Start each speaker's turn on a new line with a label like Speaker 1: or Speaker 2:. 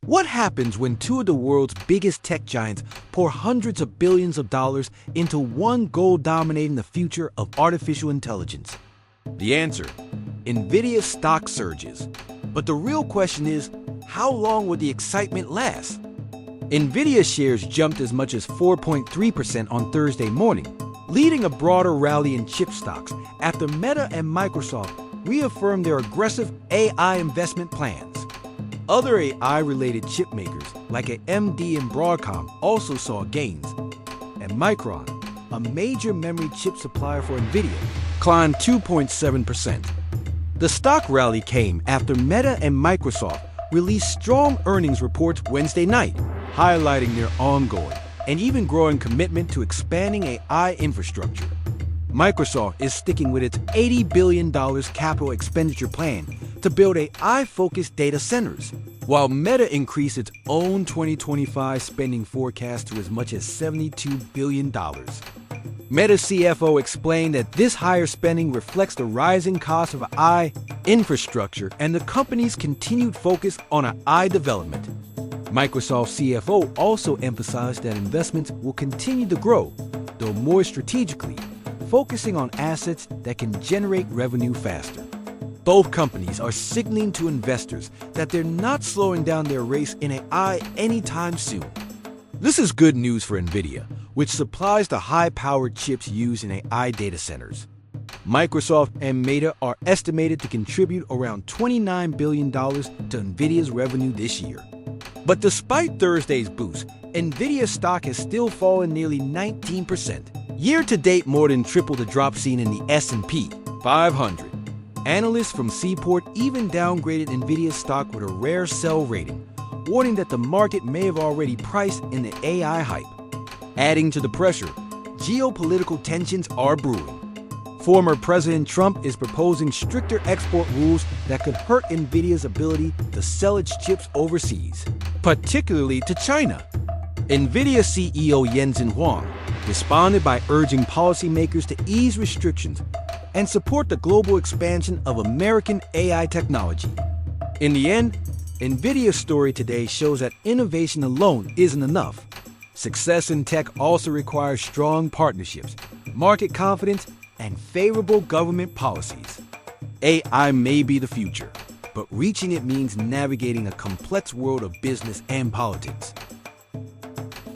Speaker 1: What happens when two of the world's biggest tech giants pour hundreds of billions of dollars into one goal dominating the future of artificial intelligence? The answer: Nvidia stock surges. But the real question is, how long will the excitement last? Nvidia shares jumped as much as 4.3% on Thursday morning, leading a broader rally in chip stocks after Meta and Microsoft reaffirmed their aggressive AI investment plans. Other AI-related chip makers like AMD and Broadcom also saw gains, and Micron, a major memory chip supplier for Nvidia, climbed 2.7%. The stock rally came after Meta and Microsoft released strong earnings reports Wednesday night, highlighting their ongoing and even growing commitment to expanding AI infrastructure. Microsoft is sticking with its $80 billion capital expenditure plan to build AI-focused data centers, while Meta increased its own 2025 spending forecast to as much as $72 billion. Meta CFO explained that this higher spending reflects the rising cost of AI infrastructure and the company's continued focus on AI development. Microsoft CFO also emphasized that investments will continue to grow, though more strategically, focusing on assets that can generate revenue faster. Both companies are signaling to investors that they're not slowing down their race in AI anytime soon. This is good news for Nvidia, which supplies the high-powered chips used in AI data centers. Microsoft and Meta are estimated to contribute around $29 billion to Nvidia's revenue this year. But despite Thursday's boost, Nvidia's stock has still fallen nearly 19%. Year-to-date, more than triple the drop seen in the S&P 500. Analysts from Seaport even downgraded Nvidia's stock with a rare sell rating, warning that the market may have already priced in the AI hype. Adding to the pressure, geopolitical tensions are brewing. Former President Trump is proposing stricter export rules that could hurt Nvidia's ability to sell its chips overseas, particularly to China. Nvidia CEO Jensen Huang responded by urging policymakers to ease restrictions and support the global expansion of American AI technology. In the end, Nvidia's story today shows that innovation alone isn't enough. Success in tech also requires strong partnerships, market confidence, and favorable government policies. AI may be the future, but reaching it means navigating a complex world of business and politics.